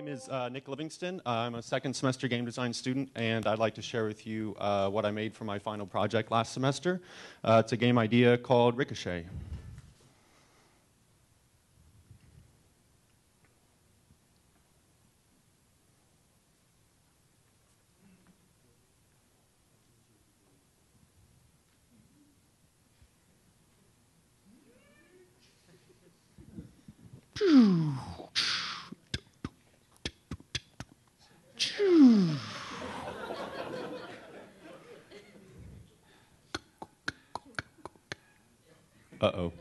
name is Nick Livingston. I'm a second semester game design student, and I'd like to share with you what I made for my final project last semester. It's a game idea called Ricochet. Uh-oh.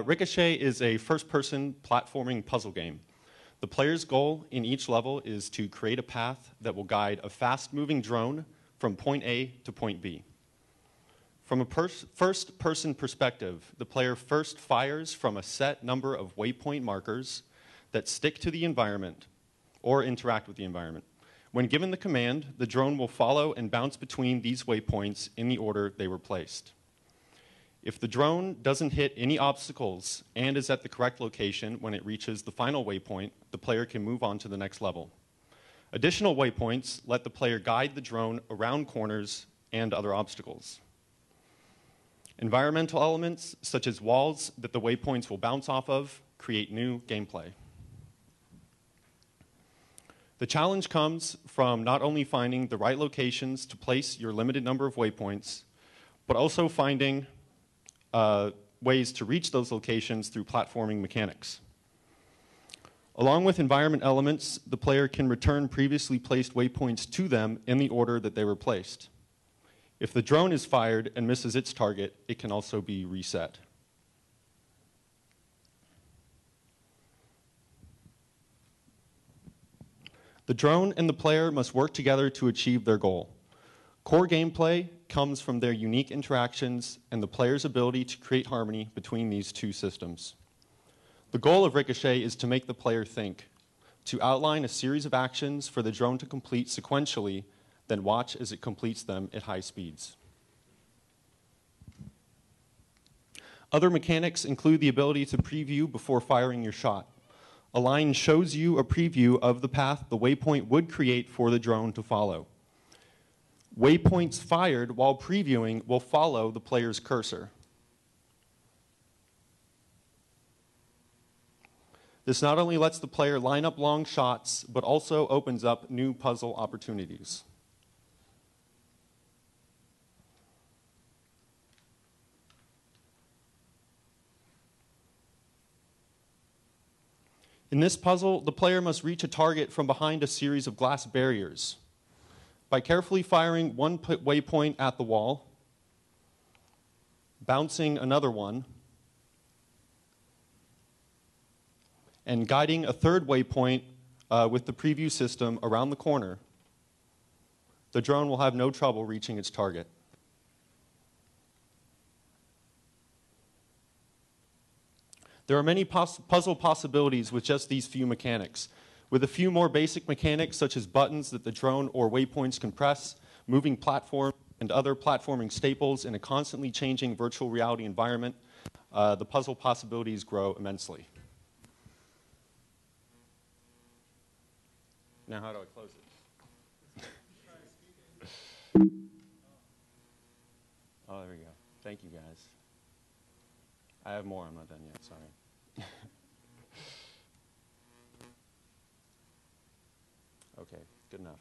Ricochet is a first-person platforming puzzle game. The player's goal in each level is to create a path that will guide a fast-moving drone from point A to point B. From a first-person perspective, the player first fires from a set number of waypoint markers that stick to the environment or interact with the environment. When given the command, the drone will follow and bounce between these waypoints in the order they were placed. If the drone doesn't hit any obstacles and is at the correct location when it reaches the final waypoint, the player can move on to the next level. Additional waypoints let the player guide the drone around corners and other obstacles. Environmental elements, such as walls that the waypoints will bounce off of, create new gameplay. The challenge comes from not only finding the right locations to place your limited number of waypoints, but also finding ways to reach those locations through platforming mechanics. Along with environment elements, the player can return previously placed waypoints to them in the order that they were placed. If the drone is fired and misses its target, it can also be reset. The drone and the player must work together to achieve their goal. Core gameplay comes from their unique interactions and the player's ability to create harmony between these two systems. The goal of Ricochet is to make the player think, to outline a series of actions for the drone to complete sequentially, then watch as it completes them at high speeds. Other mechanics include the ability to preview before firing your shot. A line shows you a preview of the path the waypoint would create for the drone to follow. Waypoints fired while previewing will follow the player's cursor. This not only lets the player line up long shots, but also opens up new puzzle opportunities. In this puzzle, the player must reach a target from behind a series of glass barriers. By carefully firing one waypoint at the wall, bouncing another one, and guiding a third waypoint with the preview system around the corner, the drone will have no trouble reaching its target. There are many puzzle possibilities with just these few mechanics. With a few more basic mechanics, such as buttons that the drone or waypoints can press, moving platforms, and other platforming staples in a constantly changing virtual reality environment, the puzzle possibilities grow immensely. Now, how do I close it? Oh, there we go. Thank you, guys. I have more. I'm not done yet. Sorry. Okay, good enough.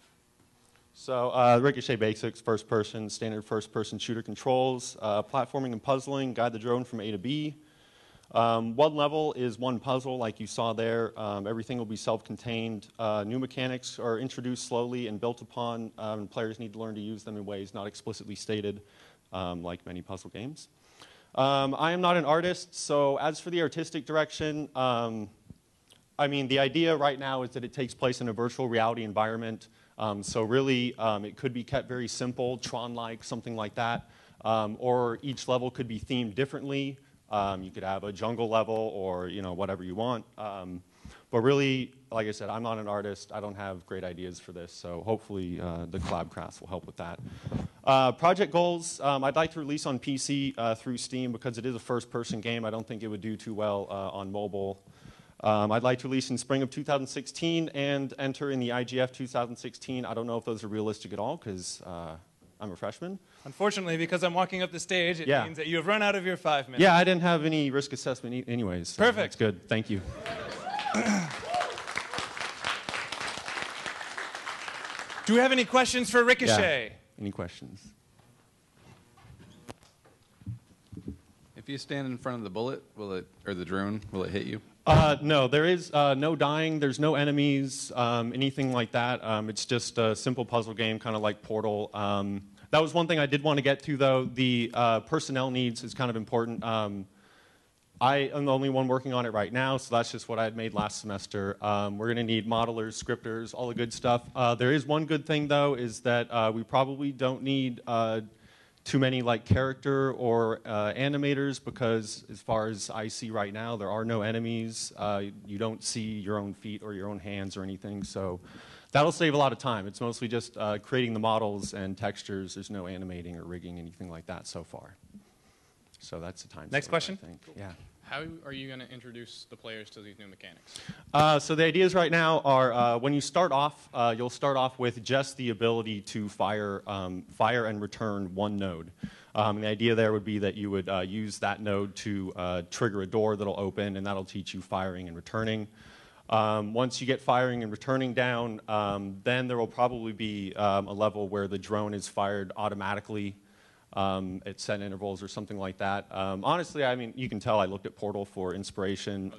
So Ricochet basics, first person, standard first person shooter controls, platforming and puzzling, guide the drone from A to B. One level is one puzzle like you saw there. Everything will be self-contained. New mechanics are introduced slowly and built upon. Players need to learn to use them in ways not explicitly stated, like many puzzle games. I am not an artist, so as for the artistic direction, I mean, the idea right now is that it takes place in a virtual reality environment. So really, it could be kept very simple, Tron-like, something like that. Or each level could be themed differently. You could have a jungle level or whatever you want. But really, like I said, I'm not an artist. I don't have great ideas for this, so hopefully the collab crafts will help with that. Project goals, I'd like to release on PC through Steam because it is a first-person game. I don't think it would do too well on mobile. I'd like to release in spring of 2016 and enter in the IGF 2016. I don't know if those are realistic at all because I'm a freshman. Unfortunately, because I'm walking up the stage, it means that you have run out of your 5 minutes. Yeah, I didn't have any risk assessment anyways. So Perfect. That's good. Thank you. Do we have any questions for Ricochet? Yeah. Any questions? If you stand in front of the bullet, or the drone, will it hit you? No, there is no dying. There's no enemies, anything like that. It's just a simple puzzle game, kind of like Portal. That was one thing I did want to get to, though. The personnel needs is kind of important. I am the only one working on it right now, so that's just what I had made last semester. We're going to need modelers, scripters, all the good stuff. There is one good thing, though, is that we probably don't need too many like character or animators because as far as I see right now, there are no enemies. You don't see your own feet or your own hands or anything, so that'll save a lot of time. It's mostly just creating the models and textures. There's no animating or rigging, anything like that so far. So that's the time. Next question. I think. Yeah. How are you going to introduce the players to these new mechanics? So the ideas right now are when you start off, you'll start off with just the ability to fire and return one node. The idea there would be that you would use that node to trigger a door that'll open, and that'll teach you firing and returning. Once you get firing and returning down, then there will probably be a level where the drone is fired automatically at set intervals or something like that. Honestly, I mean, you can tell I looked at Portal for inspiration.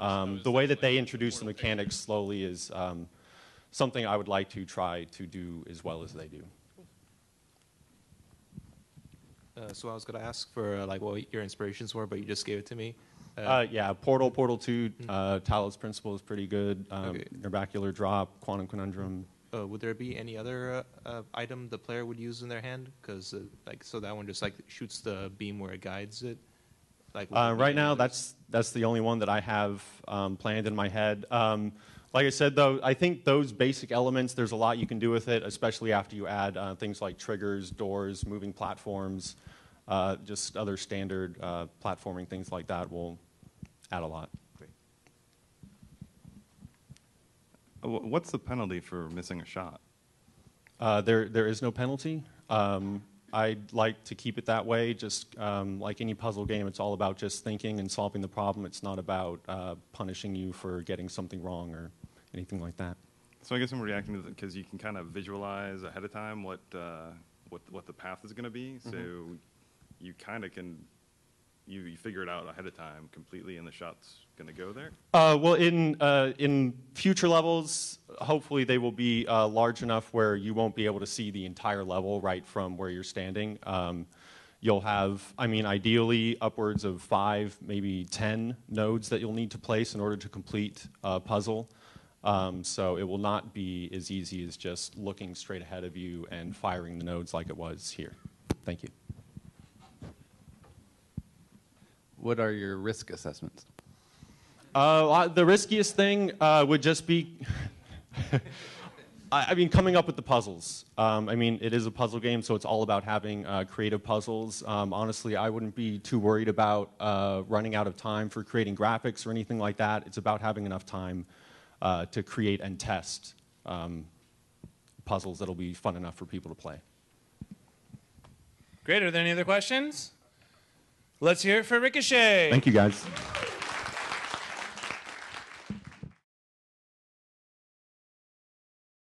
The way that they introduce the mechanics slowly is something I would like to try to do as well as they do. So I was going to ask for like what your inspirations were, but you just gave it to me. Yeah, Portal 2, Talos Principle is pretty good. Okay. Nervacular Drop, Quantum Conundrum. Would there be any other item the player would use in their hand? Because like, so that one just like shoots the beam where it guides it. Like right now, that's the only one that I have planned in my head. Like I said, though, I think those basic elements, there's a lot you can do with it, especially after you add things like triggers, doors, moving platforms, just other standard platforming things like that will add a lot. What's the penalty for missing a shot? There is no penalty. I'd like to keep it that way. Just like any puzzle game, it's all about just thinking and solving the problem. It's not about punishing you for getting something wrong or anything like that. So I guess I'm reacting to because you can kind of visualize ahead of time what the path is going to be. Mm-hmm. So you kind of can you figure it out ahead of time completely, and the shot's going to go there? Well, in future levels, hopefully they will be large enough where you won't be able to see the entire level right from where you're standing. You'll have, I mean, ideally upwards of 5, maybe 10 nodes that you'll need to place in order to complete a puzzle. So it will not be as easy as just looking straight ahead of you and firing the nodes like it was here. Thank you. What are your risk assessments? The riskiest thing would just be, I mean, coming up with the puzzles. I mean, it is a puzzle game, so it's all about having creative puzzles. Honestly, I wouldn't be too worried about running out of time for creating graphics or anything like that. It's about having enough time to create and test puzzles that'll be fun enough for people to play. Great. Are there any other questions? Let's hear it for Ricochet. Thank you, guys.